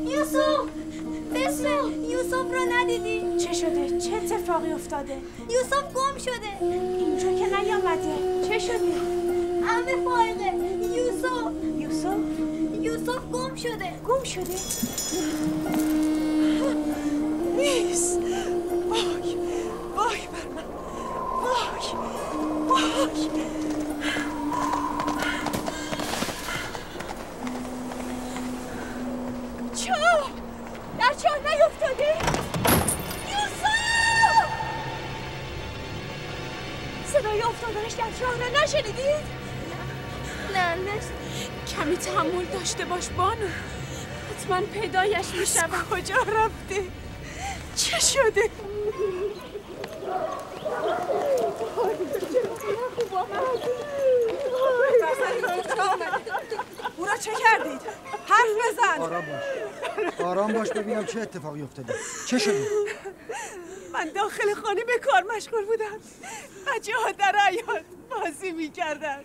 یوسف بسم یوسف رو ندیدی؟ چه شده؟ چه اتفاقی افتاده؟ یوسف گم شده. اینجا که نیامده. چه شده؟ عمه فائقه یوسف گم شده. گم شده؟ نیست. وای بر من. وای چاه در چاه نیفتاده؟ یوسف! صدای افتادنش در چاه را نشنیدید؟ نه کمی تحمل داشته باش بانو، حتما پیدایش میشم. کجا رفته؟ چه شده؟ او را چه کردید؟ حرف بزن. آرام باش ببینم چه اتفاقی افتاده. چه شده؟ من داخل خانه به کار مشغول بودم. بچه‌ها در حیاط بازی می‌کردن.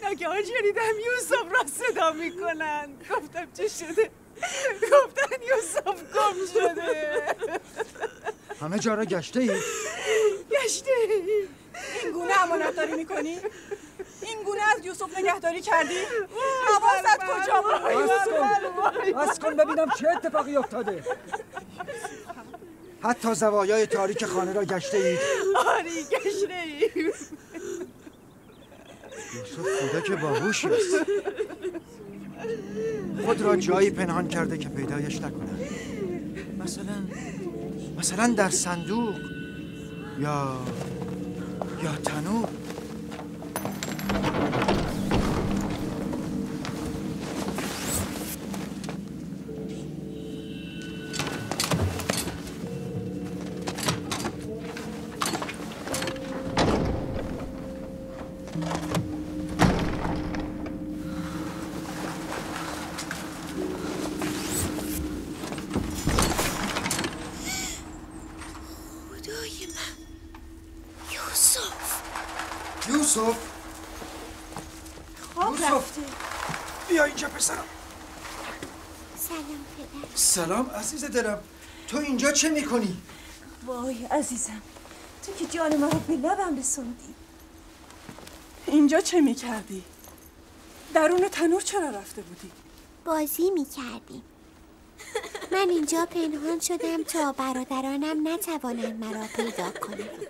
ناگهان شنیدم یوسف را صدا می‌کنن. گفتم چه شده؟ گفتن یوسف گم شده. همه جا را گشته اید؟ گشته اید. این گونه امانتداری می‌کنی؟ این گونه از یوسف نگهداری کردی؟ حواست کجا بود؟ بس کن ببینم چه اتفاقی افتاده. حتی زوایای تاریک خانه را گشته اید؟ آری گشته اید. یوسف کودک باهوشی است. خود را جایی پنهان کرده که پیدایش نکنند. مثلا در صندوق یا تنور. یوسف خواب رفته. بیا اینجا پسرم. سلام پدر. سلام عزیز دلم. تو اینجا چه میکنی؟ وای عزیزم، تو که جان مرا به لبم رسوندی. اینجا چه میکردی؟ درون تنور چرا رفته بودی؟ بازی میکردیم. من اینجا پنهان شدم تا برادرانم نتوانند مرا پیدا کنند.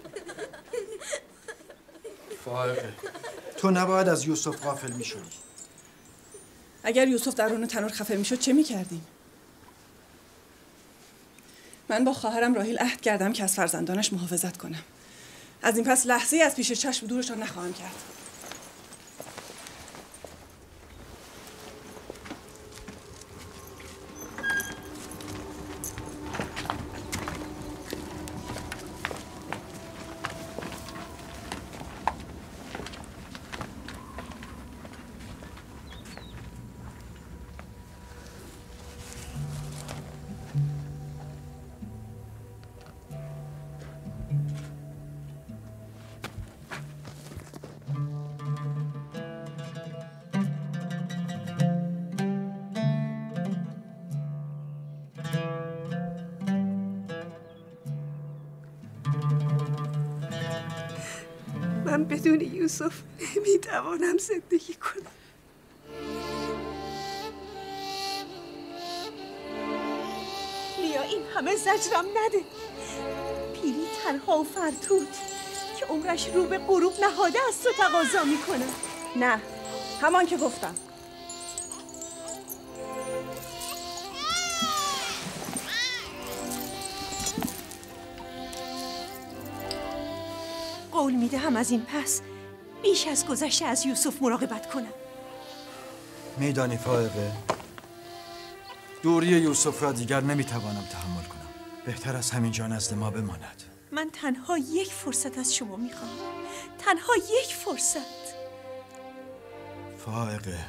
فائقه، تو نباید از یوسف غافل میشدی. اگر یوسف درون تنور خفه میشد چه میکردیم؟ من با خواهرم راحیل عهد کردم که از فرزندانش محافظت کنم. از این پس لحظه‌ای از پیش چشم دورشان نخواهم کرد. من بدون یوسف نمیتوانم زندگی کنم. بیا این همه زجرم نده. پیری تنها و فرتود که عمرش رو به غروب نهاده از تو تقاضا میکنه. نه، همان که گفتم. قول میدهم از این پس بیش از گذشته از یوسف مراقبت کنم. میدانی فائقه، دوری یوسف را دیگر نمیتوانم تحمل کنم. بهتر از همینجا نزد ما بماند. من تنها یک فرصت از شما میخواهم. تنها یک فرصت. فائقه،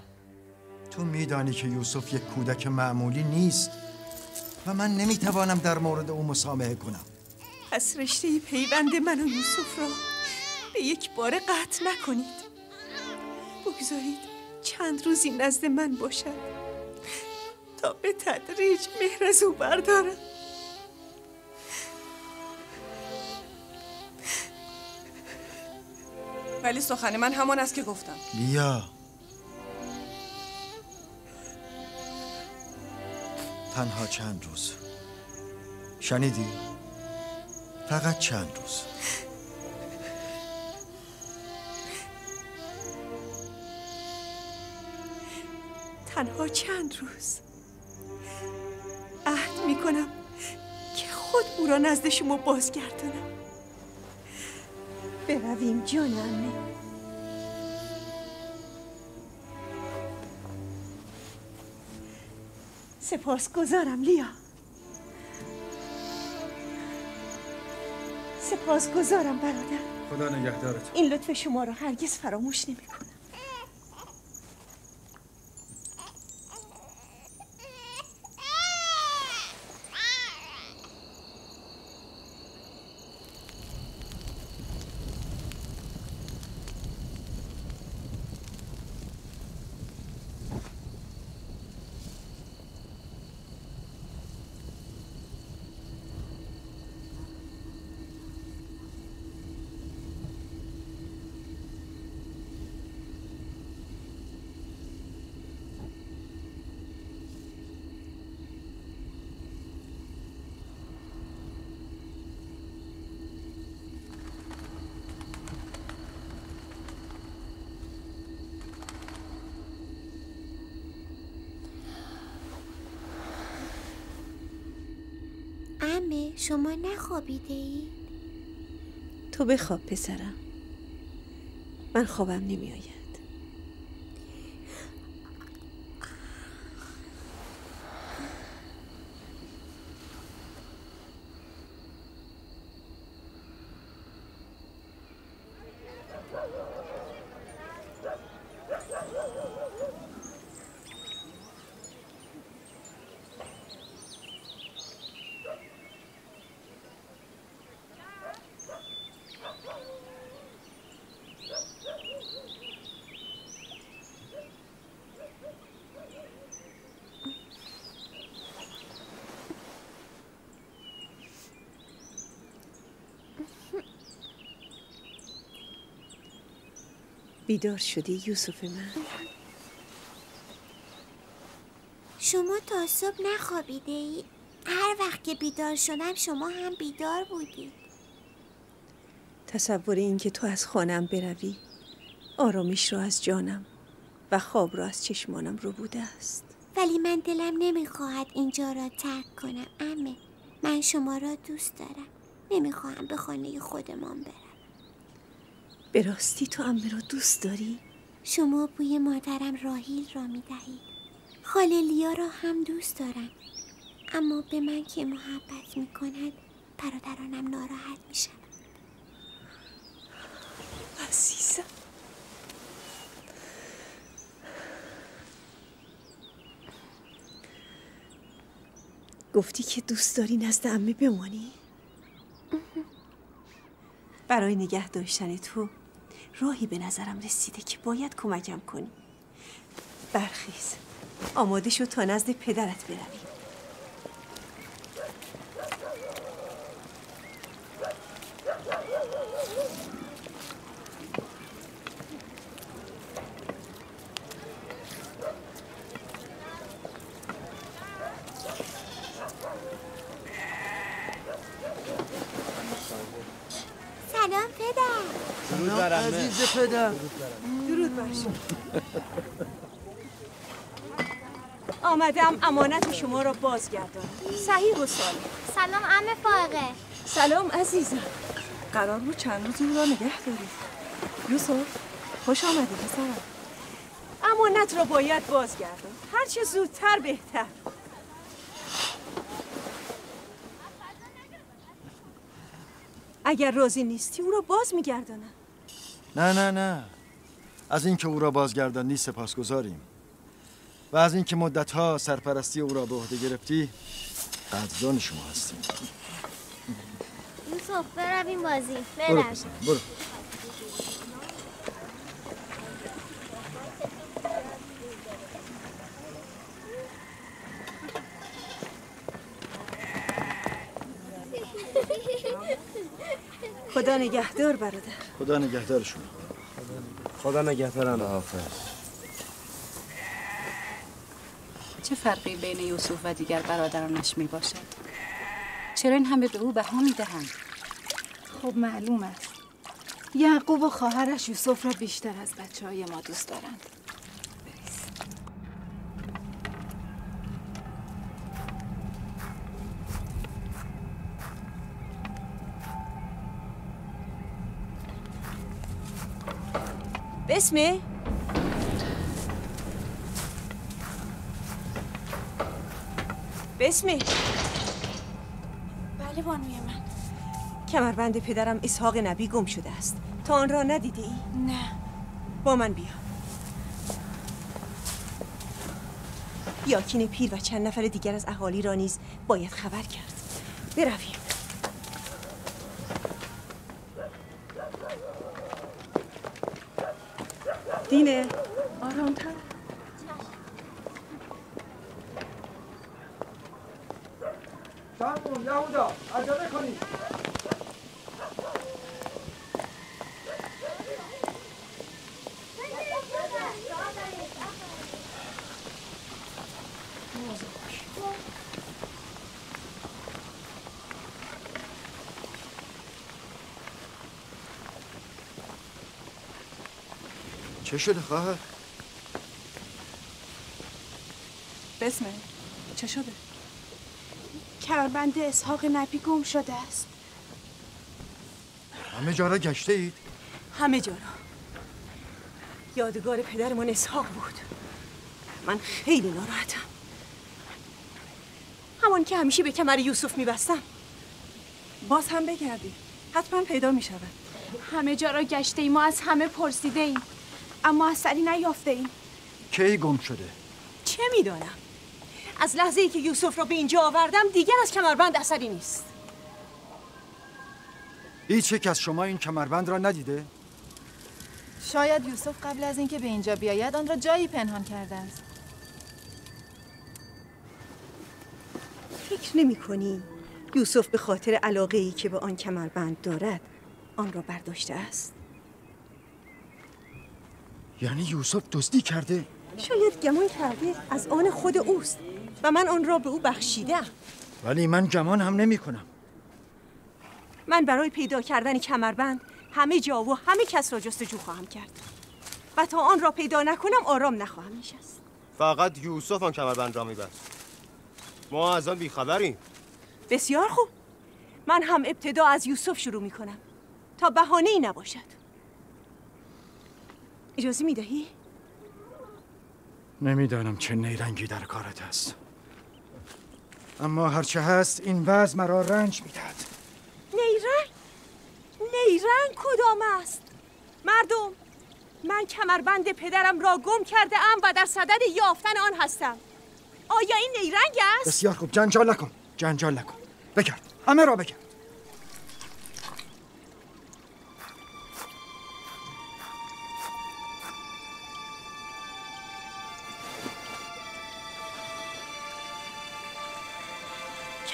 تو میدانی که یوسف یک کودک معمولی نیست و من نمیتوانم در مورد او مسامحه کنم. پس رشته پیوند من و یوسف را به یک بار قطع نکنید. بگذارید چند روزی نزد من باشد تا به تدریج مهر از او بردارم. ولی سخن من همان است که گفتم. لیا، تنها چند روز. شنیدی؟ فقط چند روز. تنها چند روز. عهد میکنم که خود او را نزد شما بازگردانم. برویم جان عمه. سپاسگزارم لیا. سپاسگزارم برادر. خدا نگهدارت. این لطف شما را هرگز فراموش نمی‌کنم. عمه شما نخوابیده اید؟ تو بخواب پسرم. من خوابم نمی آید. بیدار شدی یوسف من؟ شما تا صبح نخوابیده ای؟ هر وقت که بیدار شدم شما هم بیدار بودید. تصور این که تو از خانم بروی آرامش را از جانم و خواب را از چشمانم رو بوده است. ولی من دلم نمیخواهد اینجا را ترک کنم عمه. من شما را دوست دارم. نمیخواهم به خانه خودمان برم. به راستی تو عمه را دوست داری؟ شما بوی مادرم راهیل را میدهید. خاله لیا را هم دوست دارم. اما به من که محبت میکند برادرانم ناراحت میشن. عزیزم گفتی که دوست داری نزد عمه بمانی؟ برای نگه داشتن تو راهی به نظرم رسیده که باید کمکم کنی. برخیز آماده شو تا نزد پدرت بروی. سلام پدر. درود بر عمه. عزیز پدر. درود بر شما. آمدم امانت شما را بازگردانم. صحیح و سالم. سلام عمه فائقه. سلام عزیزم. قرار بود چند روز این را نگه داری. یوسف خوش آمدی پسرم. امانت را باید بازگردان. هر چه زودتر بهتر. اگر راضی نیستی او را باز میگردانم. نه از اینکه او را بازگرداندی سپاسگزاریم و از اینکه مدت‌ها سرپرستی او را به عهده گرفتی قدردان شما هستیم. یوسف برویم بازی. برو پسرم برو. خدا نگهدار برادر. خدا نگهدارشون. خدا نگهدارم. حافظ. چه فرقی بین یوسف و دیگر برادرانش می باشد؟ چرا این همه به او بها می دهند؟ خب معلوم است یعقوب و خواهرش یوسف را بیشتر از بچه‌های ما دوست دارند. بسمه؟ بسمه؟ بله بانوی من. کمربند پدرم اسحاق نبی گم شده است. تا آن را ندیده ای؟ نه. با من بیا. یاکین پیر و چند نفر دیگر از اهالی را نیز باید خبر کرد. برویم. دینه آرامتر. شامون یهودا عجله کنید. چه شده خواهر؟ بسمه چه شده؟ کمربند اسحاق نبی گم شده است. همه جا را گشته اید؟ همه جا را. یادگار پدرمان اسحاق بود. من خیلی ناراحتم. همان که همیشه به کمر یوسف میبستم. باز هم بگردی حتما پیدا میشود. همه جا را گشته ایم و از همه پرسیده ایم اما اثری نیافته ایم. کی گم شده؟ چه میدانم؟ از لحظه ای که یوسف را به اینجا آوردم دیگر از کمربند اثری نیست. هیچ یک از شما این کمربند را ندیده؟ شاید یوسف قبل از اینکه به اینجا بیاید آن را جایی پنهان کرده است. فکر نمی‌کنی یوسف به خاطر علاقه‌ای که به آن کمربند دارد آن را برداشته است؟ یعنی یوسف دزدی کرده؟ شاید گمان کرده از آن خود اوست و من آن را به او بخشیدم. ولی من گمان هم نمی کنم. من برای پیدا کردن کمربند همه جا و همه کس را جستجو خواهم کرد و تا آن را پیدا نکنم آرام نخواهم نشست. فقط یوسف آن کمربند را می‌بست. ما از آن بیخبریم. بسیار خوب. من هم ابتدا از یوسف شروع می‌کنم تا بهانه‌ای نباشد. اجازه می‌دهی؟ نمیدانم چه نیرنگی در کارت است. اما هرچه هست این وضع مرا رنج میدهد. نیرنگ؟ نیرنگ کدام است؟ مردم، من کمربند پدرم را گم کرده ام و در صدد یافتن آن هستم. آیا این نیرنگ است؟ بسیار خوب، جنجال نکن. جنجال نکن. بگرد. همه را بگرد.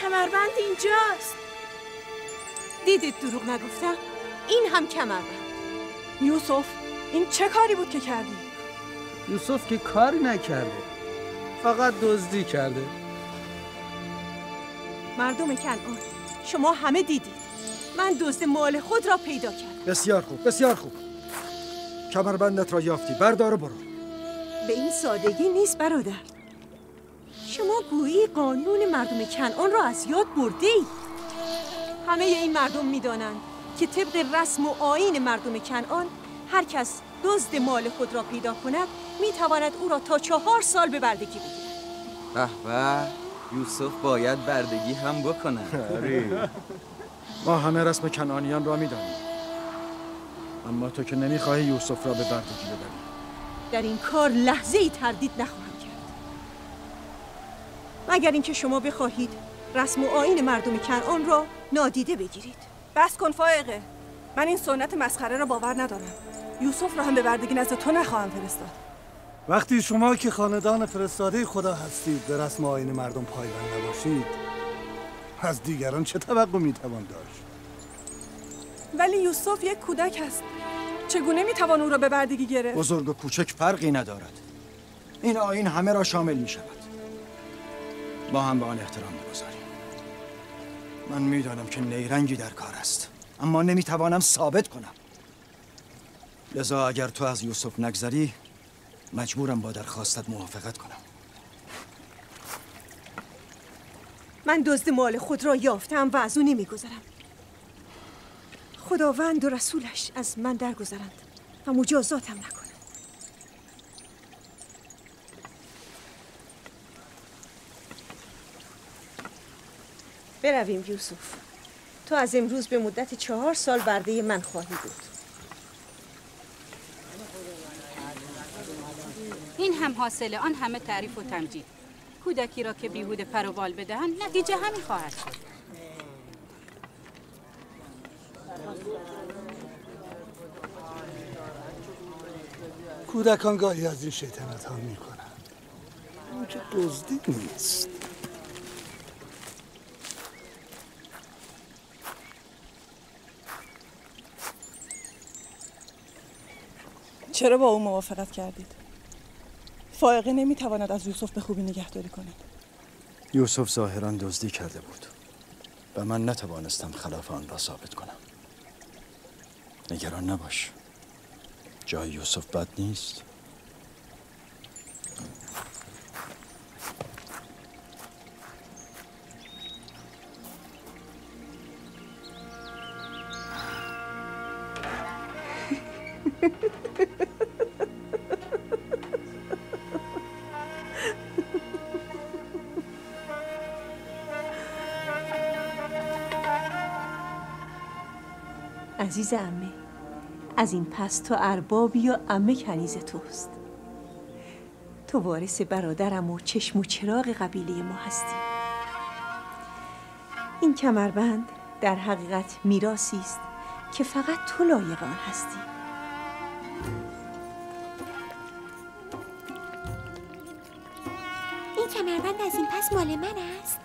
کمربند اینجاست. دیدید دروغ نگفتم؟ این هم کمربند. یوسف این چه کاری بود که کردی؟ یوسف که کاری نکرده، فقط دزدی کرده. مردم کنعان، شما همه دیدید من دزد مال خود را پیدا کردم. بسیار خوب، بسیار خوب. کمربندت را یافتی، بردار و برو. به این سادگی نیست برادر. شما گویی قانون مردم کنعان را از یاد بردید. همه این مردم می‌دانند که طبق رسم و آیین مردم کنعان هر کس دزد مال خود را پیدا کند می‌تواند او را تا 4 سال به بردگی بگیرد. به یوسف باید بردگی هم بکنه. ما همه رسم کنعانیان را می‌دانیم. اما تو که نمی‌خواهی یوسف را به بردگی ببری. در این کار لحظه‌ای تردید نخواهم کرد. مگر اینکه شما بخواهید رسم و آیین مردم کنعان را نادیده بگیرید. بس کن فائقه. من این سنت مسخره را باور ندارم. یوسف را هم به بردگی نزد تو نخواهم فرستاد. وقتی شما که خاندان فرستاده خدا هستید به رسم آیین مردم پایبند نباشید، از دیگران چه توقع میتوان داشت؟ ولی یوسف یک کودک است. چگونه میتوان او را به بردگی گرفت؟ بزرگ و کوچک فرقی ندارد. این آیین همه را شامل می شود. ما هم به آن احترام می‌گذاریم. من میدانم که نیرنگی در کار است، اما نمیتوانم ثابت کنم. لذا اگر تو از یوسف نگذری، مجبورم با درخواستت موافقت کنم. من دزد مال خود را یافتم و از او نمیگذرم. خداوند و رسولش از من درگذرند و مجازاتم نکنند. برویم یوسف. تو از امروز به مدت 4 سال برده من خواهی بود. این هم حاصل آن همه تعریف و تمجید. کودکی را که بیهوده پر و بال بدهند، نتیجه همین خواهد شد. کودکان گاهی از این شیطنت ها می کنند. اون که دزدی نیست. چرا با او موافقت کردید؟ فائقه نمیتواند از یوسف به خوبی نگهداری کند. یوسف ظاهراً دزدی کرده بود و من نتوانستم خلاف آن را ثابت کنم. نگران نباش. جای یوسف بد نیست. عزیز عمه، از این پس تو اربابی و عمه کنیز توست. تو وارث برادرم و چشم و چراغ قبیله ما هستی. این کمربند در حقیقت میراثی است که فقط تو لایق آن هستی. این کمربند از این پس مال من است.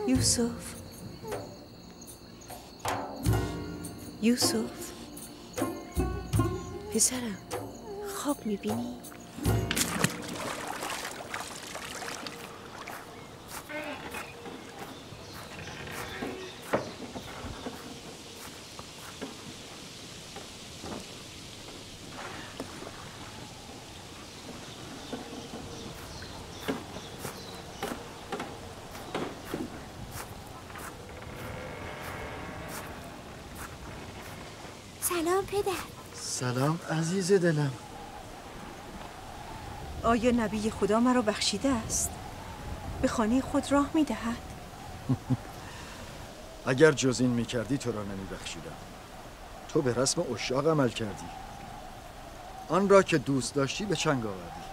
یوسف، یوسف پسرم، خواب میبینی؟ سلام پدر. سلام عزیز دلم. آیا نبی خدا مرا بخشیده است؟ به خانه خود راه میدهد؟ اگر جز این میکردی تو را نمیبخشیدم. تو به رسم عشاق عمل کردی. آن را که دوست داشتی به چنگ آوردی.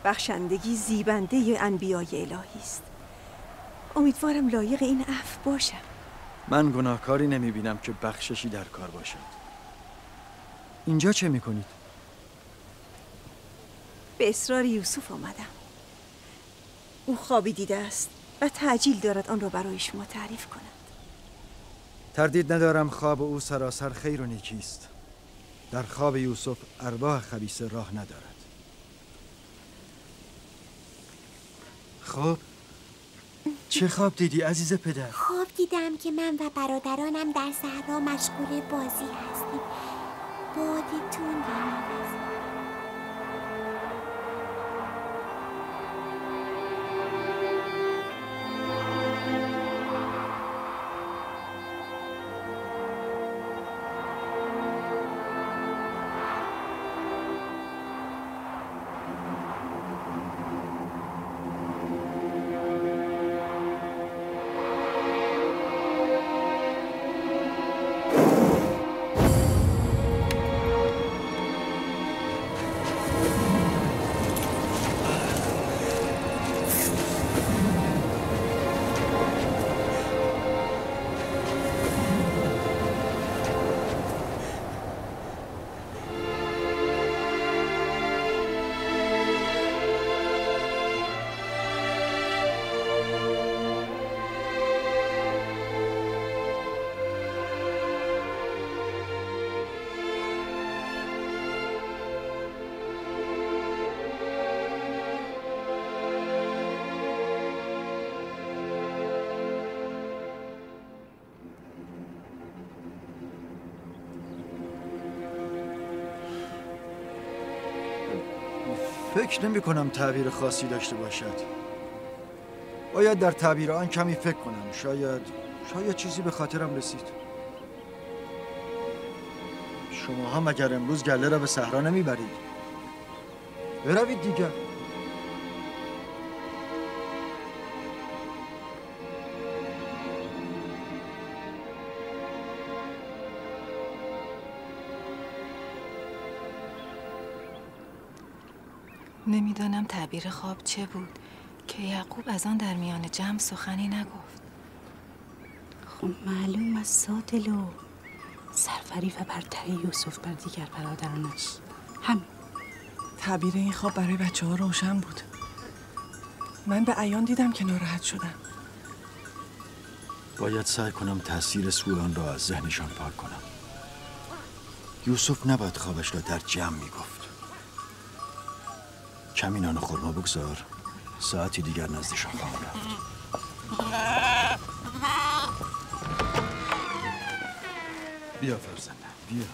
بخشندگی زیبنده انبیای الهی است. امیدوارم لایق این عفو باشم. من گناهکاری نمیبینم که بخششی در کار باشد. اینجا چه میکنید؟ به اصرار یوسف آمدم. او خوابی دیده است و تعجیل دارد آن را برای شما تعریف کند. تردید ندارم خواب او سراسر خیر و نیکی است. در خواب یوسف ارواح خبیثه راه ندارد. خب چه خواب دیدی عزیز پدر؟ خواب دیدم که من و برادرانم در صحرا مشغول بازی هستیم. بادی تندی می‌وزد. فکر نمی کنم تغییر خاصی داشته باشد. باید در تعبیر آن کمی فکر کنم. شاید چیزی به خاطرم رسید. شما هم اگر امروز گله را به صحرا نمیبرید، بروید دیگر. نمیدانم تعبیر خواب چه بود که یعقوب از آن در میان جمع سخنی نگفت. خب معلوم از سادلو سرفری و برتری یوسف بر دیگر برادرانش. همین. تعبیر این خواب برای بچه‌ها روشن بود. من به عیان دیدم که ناراحت شدم. باید سعی کنم تاثیر سوء آن را از ذهنشان پاک کنم. یوسف نباید خوابش را در جمع میگفت. کمی نان و خرما بگذار، ساعتی دیگر نزدشان خواهم رفت. بیا فرزندم، بیا.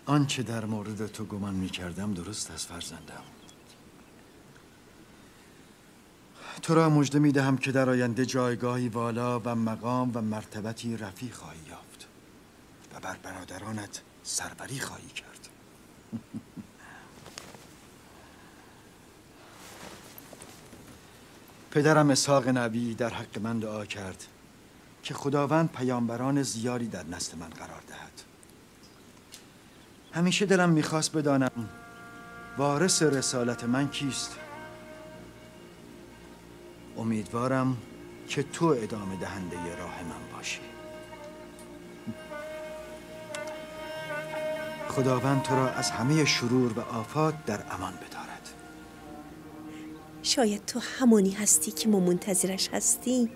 آنچه در مورد تو گمان می‌کردم درست است فرزندم. تو را مژده می‌دهم که در آینده جایگاهی والا و مقام و مرتبتی رفیع خواهی یافت و بر برادرانت سروری خواهی کرد. پدرم اسحاق نبی در حق من دعا کرد که خداوند پیامبران زیادی در نسل من قرار دهد. همیشه دلم میخواست بدانم وارث رسالت من کیست. امیدوارم که تو ادامه دهنده راه من باشی. خداوند تو را از همه شرور و آفات در امان بدارد. شاید تو همونی هستی که ما منتظرش هستیم.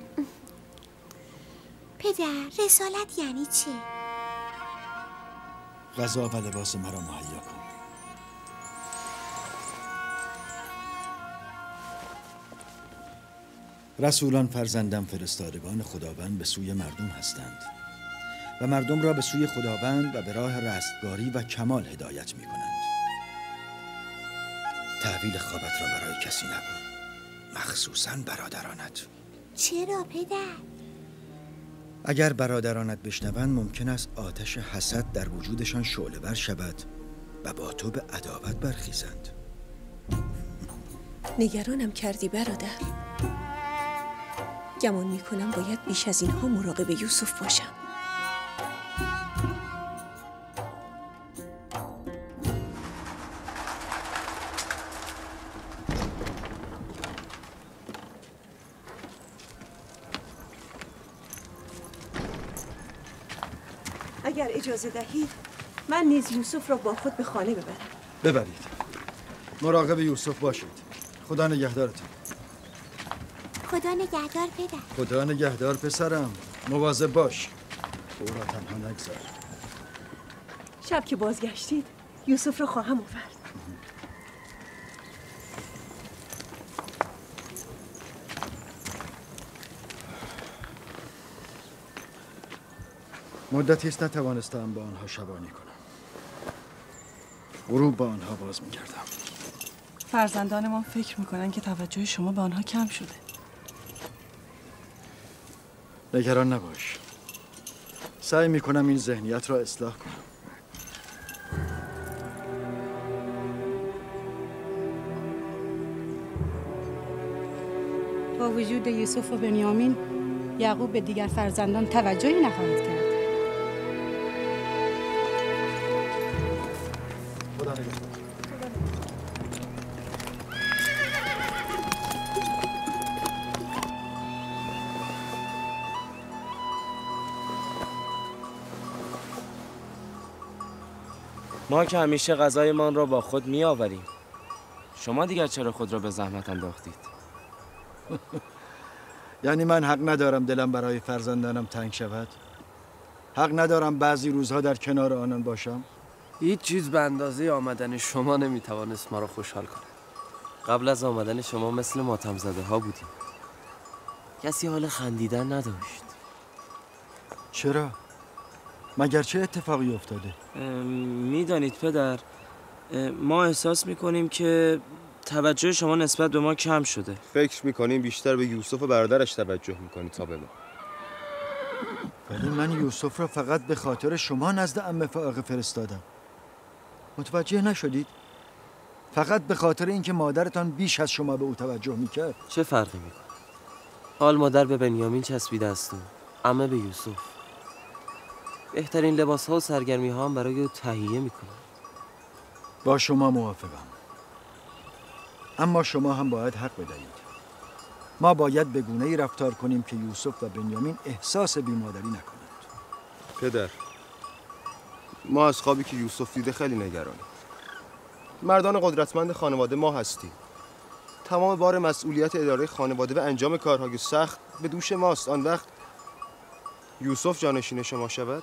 پدر، رسالت یعنی چی؟ غذا و لباس مرا مهیا کن. رسولان فرزندم فرستادگان خداوند به سوی مردم هستند و مردم را به سوی خداوند و به راه رستگاری و کمال هدایت می کنند. تحویل خوابت را برای کسی نگو، مخصوصاً برادرانت. چرا پدر؟ اگر برادرانت بشنوند ممکن است آتش حسد در وجودشان شعله‌ور شود و با تو به عداوت برخیزند. نگرانم کردی برادر. گمان میکنم باید بیش از اینها مراقب یوسف باشم. اگر اجازه دهید من نیز یوسف را با خود به خانه ببرم. ببرید. مراقب یوسف باشید. خدا نگهدارتون. خدا نگهدار پدر. خدا نگهدار پسرم. مواظب باش. او را تنها نگذار. شب که بازگشتید یوسف را خواهم آورد. مدتی است نتوانستم با آنها شبانی کنم. غروب با آنها باز می‌گردم. فرزندانمان فکر میکنن که توجه شما به آنها کم شده. نگران نباش. سعی میکنم این ذهنیت را اصلاح کنم. با وجود یوسف و بنیامین، یعقوب به دیگر فرزندان توجهی نخواهد کرد. خدا نگهدار. ما که همیشه غذایمان را با خود می آوریم. شما دیگر چرا خود را به زحمت انداختید؟ یعنی من حق ندارم دلم برای فرزندانم تنگ شود؟ حق ندارم بعضی روزها در کنار آنان باشم؟ هیچ چیز به اندازه آمدن شما نمیتوانست ما را خوشحال کنه. قبل از آمدن شما مثل ماتم زده ها بودیم. کسی حال خندیدن نداشت. چرا؟ مگر چه اتفاقی افتاده؟ میدانید پدر، ما احساس میکنیم که توجه شما نسبت به ما کم شده. فکر میکنیم بیشتر به یوسف و برادرش توجه میکنید تا به ما. ولی من یوسف را فقط به خاطر شما نزد عمه فائقه فرستادم. متوجه نشدید؟ فقط به خاطر اینکه مادرتان بیش از شما به او توجه میکرد. چه فرقی میکنه؟ حال مادر به بنیامین چسبیده است و عمه به یوسف. بهترین لباس ها و سرگرمی ها هم برای او تهیه میکنه. با شما موافقم. اما شما هم باید حق بدهید. ما باید به گونه‌ای رفتار کنیم که یوسف و بنیامین احساس بیمادری نکنند. پدر، ما از خوابی که یوسف دیده خیلی نگرانیم. مردان قدرتمند خانواده ما هستیم. تمام بار مسئولیت اداره خانواده و انجام کارهای سخت به دوش ماست. آن وقت یوسف جانشین شما شود؟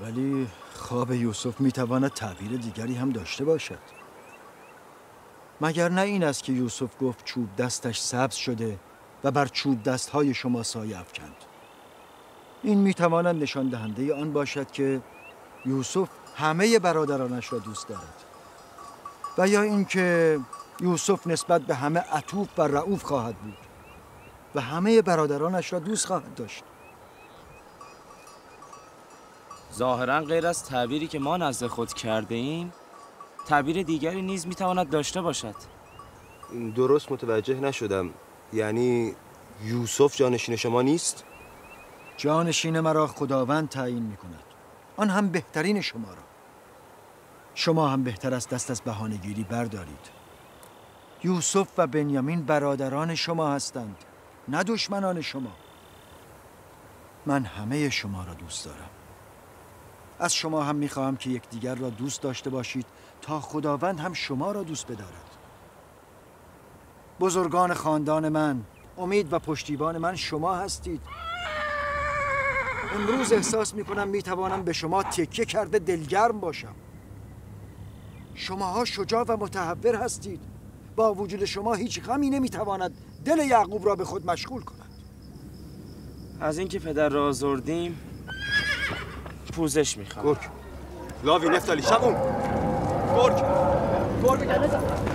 ولی خواب یوسف میتواند تعبیر دیگری هم داشته باشد. مگر نه این است که یوسف گفت چوب دستش سبز شده و بر چوب دستهای شما سایه افکند؟ این میتواند نشان دهنده آن باشد که یوسف همه برادرانش را دوست دارد، و یا اینکه یوسف نسبت به همه عطوف و رئوف خواهد بود و همه برادرانش را دوست خواهد داشت. ظاهراً غیر از تعبیری که ما نزد خود کرده ایم، تعبیر دیگری نیز میتواند داشته باشد. درست متوجه نشدم. یعنی یوسف جانشین شما نیست؟ جانشین مرا خداوند تعیین میکند، آن هم بهترین شما را. شما هم بهتر است دست از بهانه‌گیری بردارید. یوسف و بنیامین برادران شما هستند، نه دشمنان شما. من همه شما را دوست دارم. از شما هم میخواهم که یکدیگر را دوست داشته باشید تا خداوند هم شما را دوست بدارد. بزرگان خاندان من، امید و پشتیبان من شما هستید. امروز احساس میکنم میتوانم به شما تکیه کرده دلگرم باشم. شماها شجاع و متحور هستید. با وجود شما هیچ غمی نمیتواند دل یعقوب را به خود مشغول کند. از اینکه پدر را آزردیم پوزش میخوام. گرگ، لاوی، نفتالی، شمون، گرگ بگرد.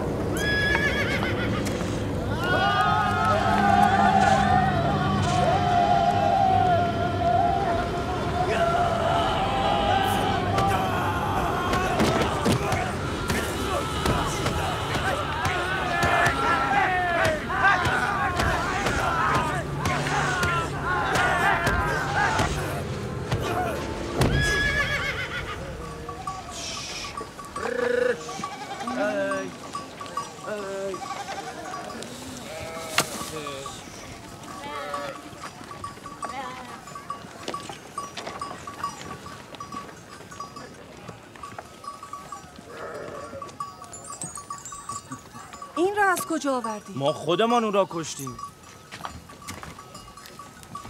این را از کجا آوردی؟ ما خودمان او را کشتیم.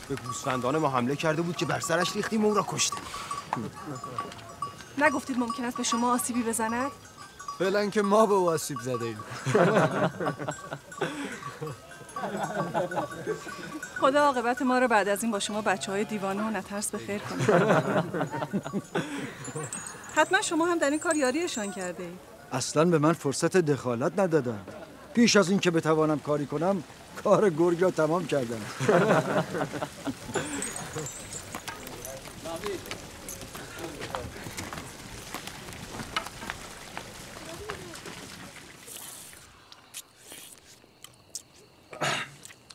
به گوسفندان ما حمله کرده بود که بر سرش ریختیم و او را کشتیم. نگفتید ممکن است به شما آسیبی بزند؟ فعلا که ما به او آسیب زده ایم. خدا عاقبت ما را بعد از این با شما بچه‌های دیوانه و نترس به خیر کنه. حتما شما هم در این کار یاریشان کرده اید. اصلا به من فرصت دخالت ندادن. پیش از این که بتوانم کاری کنم کار گرگ را تمام کردم.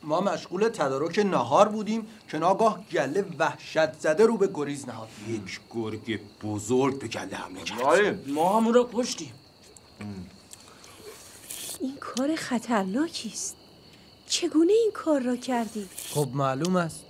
ما مشغول تدارک نهار بودیم که ناگاه گله وحشت زده رو به گریز نهاد. یک گرگ بزرگ به گله حمله کرد. ما همون را کشتیم. این کار خطرناکی است. چگونه این کار را کردی؟ خب معلوم است.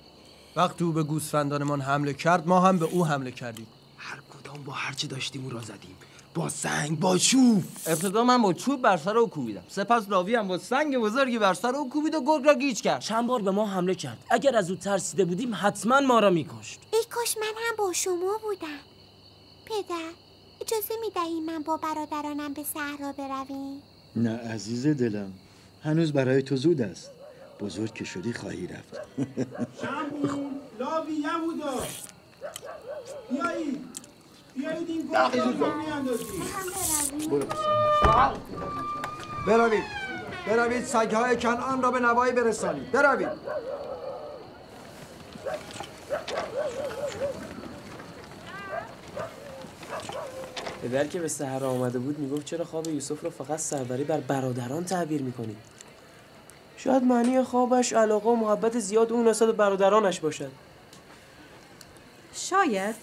وقتی او به گوسفندانمان حمله کرد ما هم به او حمله کردیم. هر کدام با هر چی داشتیم او را زدیم. با سنگ، با چوب. ابتدا من با چوب بر سر او کوبیدم. سپس لاوی هم با سنگ بزرگی بر سر او کوبید و گرگ را گیج کرد. چند بار به ما حمله کرد. اگر از او ترسیده بودیم حتما ما را میکشت. ای کاش من هم با شما بودم. پدر، اجازه میدهی من با برادرانم به صحرا برویم؟ نه عزیز دلم، هنوز برای تو زود است. بزرگ که شدی خواهی رفت. شمبون لاوی یهودا بیایید این گل رو میاندازیم. بروید سگ‌های کنعان را به نوایی برسانید. بروید. پدر که به صحرا آمده بود میگفت چرا خواب یوسف رو فقط سروری بر برادران تعبیر میکنید؟ شاید معنی خوابش علاقه و محبت زیاد اون نسبت به برادرانش باشد. شاید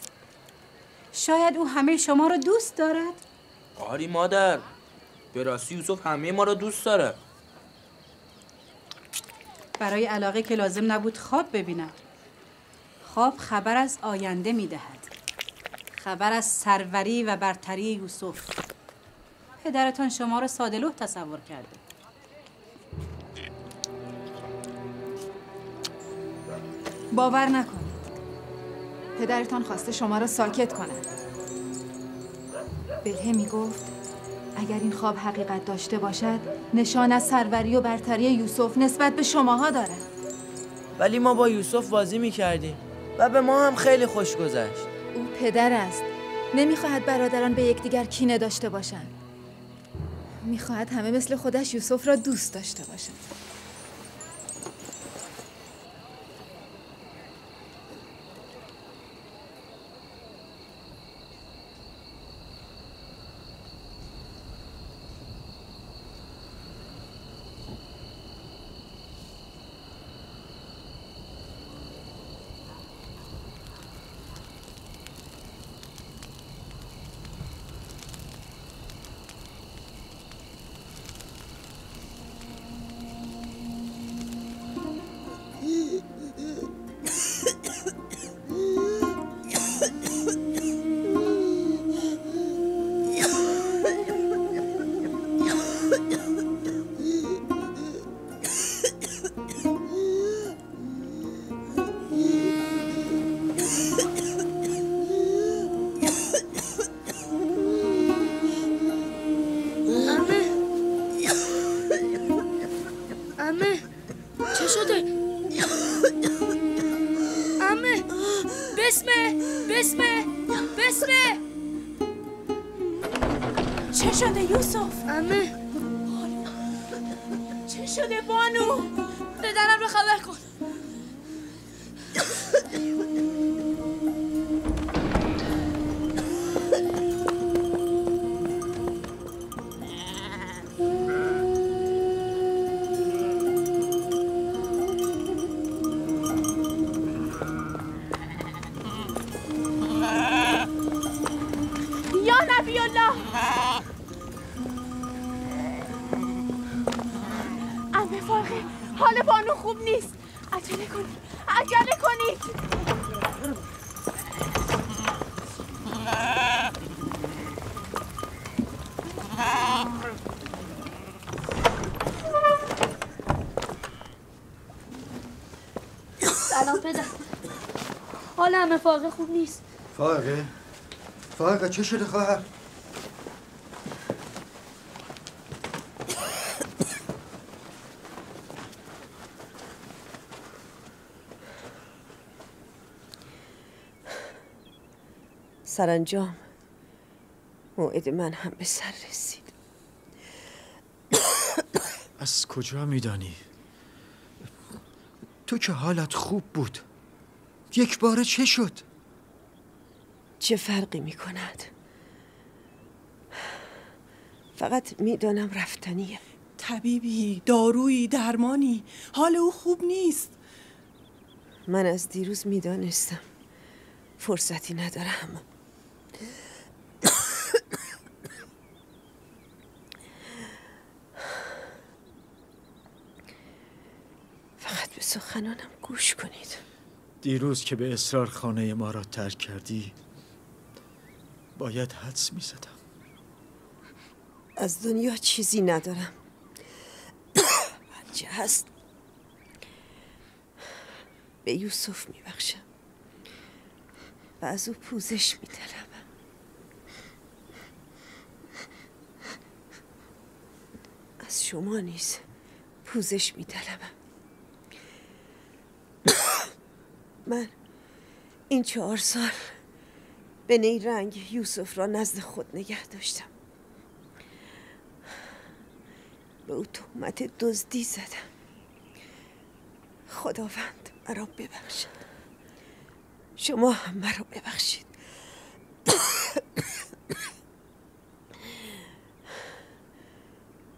او همه شما رو دوست دارد. آری مادر، به راستی یوسف همه ما رو دوست داره. برای علاقه که لازم نبود خواب ببیند. خواب خبر از آینده میدهد، خبر از سروری و برتری یوسف. پدرتان شما را ساده‌لوح تصور کرده. باور نکنید. پدرتان خواسته شما را ساکت کند. بلهه میگفت اگر این خواب حقیقت داشته باشد نشان از سروری و برتری یوسف نسبت به شماها دارد. ولی ما با یوسف بازی میکردیم و به ما هم خیلی خوش گذشت. او پدر است. نمیخواهد برادران به یکدیگر کینه داشته باشند. میخواهد همه مثل خودش یوسف را دوست داشته باشند. چه شده یوسف؟ عمه چه شده بانو؟ پدرم رو خبر کن. یا نبی الله، عمه فارغه حال بانو خوب نیست. عجله کنید، عجله کنید. سلام پدر. حال عمه فارغه خوب نیست. فارغه چه شده خواهر؟ سرانجام موعد من هم به سر رسید. از کجا میدانی؟ تو که حالت خوب بود، یک باره چه شد؟ چه فرقی می کند؟ فقط میدانم رفتنیه. طبیبی، دارویی، درمانی، حال او خوب نیست. من از دیروز میدانستم فرصتی ندارم. فقط به سخنانم گوش کنید. دیروز که به اصرار خانه ما را ترک کردی باید حدس می‌زدم. از دنیا چیزی ندارم. هرچه هست به یوسف میبخشم و از او پوزش میطلبم. از شما نیز پوزش می‌طلبم. من این 4 سال به نیرنگ یوسف را نزد خود نگه داشتم. به او تهمت دزدی زدم. خداوند مرا ببخشد. شما هم مرا ببخشید.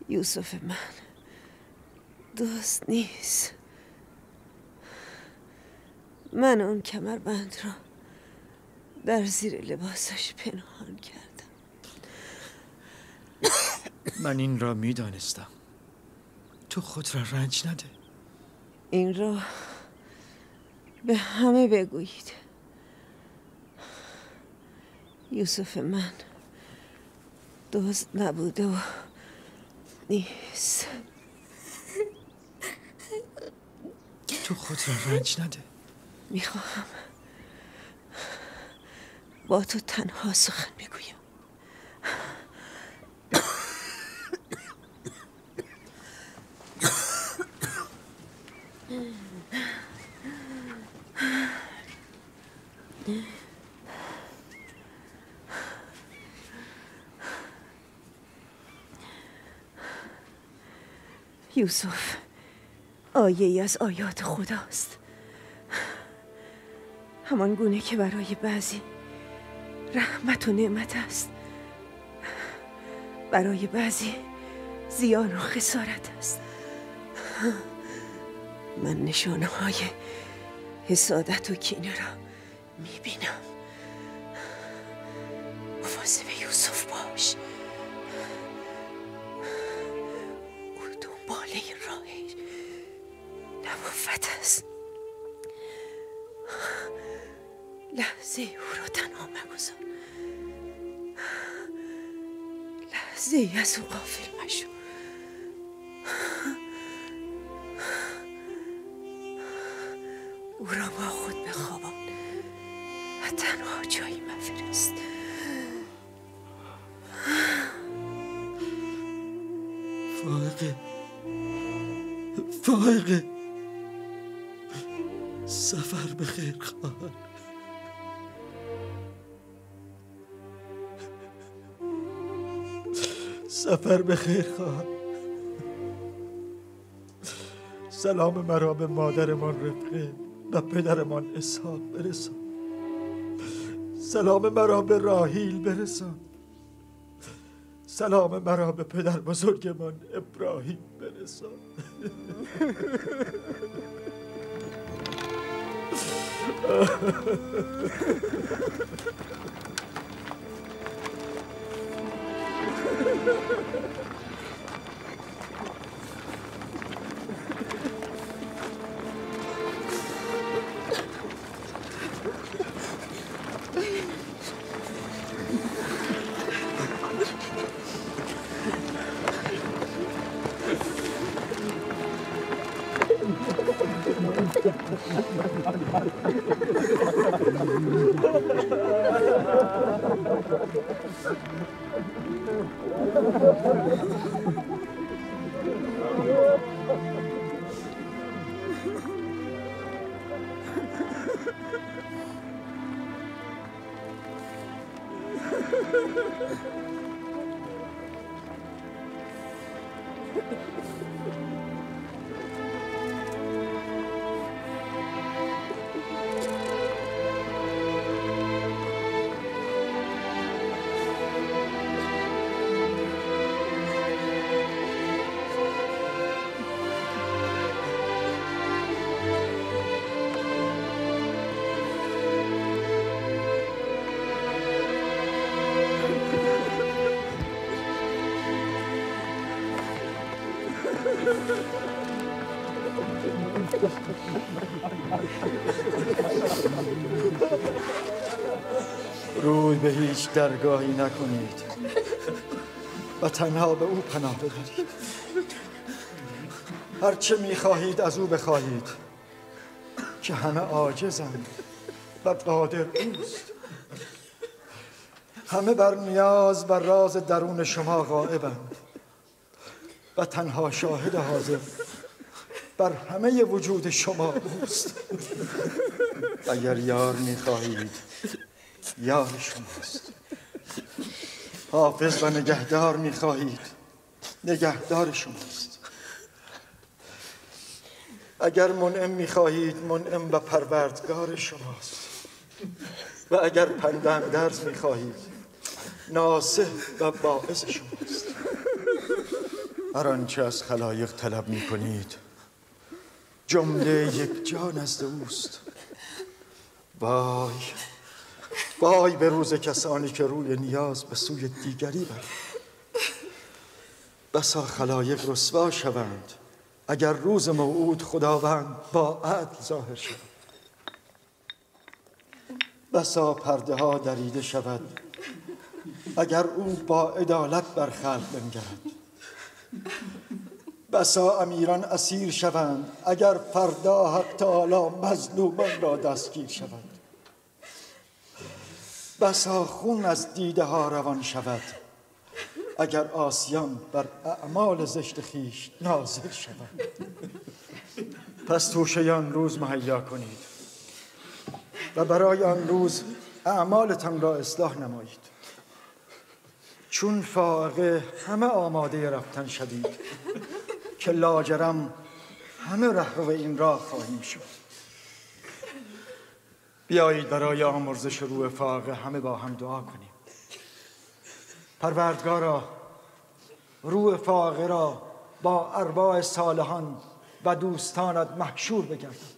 یوسف من دزد نیست. من اون کمربند را در زیر لباسش پنهان کردم. من این را میدانستم. تو خود را رنج نده. این را به همه بگویید. یوسف من دزد نبوده و نیست. تو خود را رنج نده. میخواهم با تو تنها سخن بگویم. یوسف آیه‌ای از آیات خداست. همان گونه که برای بعضی رحمت و نعمت است، برای بعضی زیان و خسارت است. من نشانه های حسادت و کینه را میبینم. مواظب یوسف باش. او دنباله راه نبوت است. لحظه او را تنها مگذار. لحظه ای از او غافل مشو. او را با خود بخوابان و تنها جایی مفرست. فائقه، فائقه، سفر بخیر خواهر. سفر بخیر خواهر. سلام مرا به مادرمان رفقه و پدرمان اسحاق برسان. سلام مرا به راهیل برسان. سلام مرا به پدر بزرگمان ابراهیم برسان. روی به هیچ درگاهی نکنید و تنها به او پناه ببرید. هرچه میخواهید از او بخواهید که همه عاجزند و قادر اوست. همه بر نیاز و راز درون شما غائبند. و تنها شاهد حاضر بر همه وجود شما اوست. اگر یار می‌خواهید یار شماست. حافظ و نگهدار می‌خواهید نگهدار شماست. اگر منعم می‌خواهید منعم و پروردگار شماست. و اگر پنداندرز می‌خواهید ناصح و باعث شماست. هر آنچه از خلایق طلب می‌کنید جمله یک جا نزد اوست. وای وای به روز کسانی که روی نیاز به سوی دیگری برند. بسا خلایق رسوا شوند اگر روز موعود خداوند با عدل ظاهر شود. بسا پرده ها دریده شود اگر او با عدالت بر خلق بنگرد. بسا امیران اسیر شوند اگر فردا حق تعالی مظلومان را دستگیر شود. بسا خون از دیده ها روان شود اگر عاصیان بر اعمال زشت خویش ناظر شوند. پس توشه آن روز مهیا کنید و برای آن روز اعمالتان را اصلاح نمایید. چون فائقه همه آماده رفتن شدید که لاجرم همه رهرو این راه خواهیم شد. بیایید برای آمرزش روح فائقه همه با هم دعا کنیم. پروردگارا روح فائقه را با ارواح صالحان و دوستانت محشور بگردان.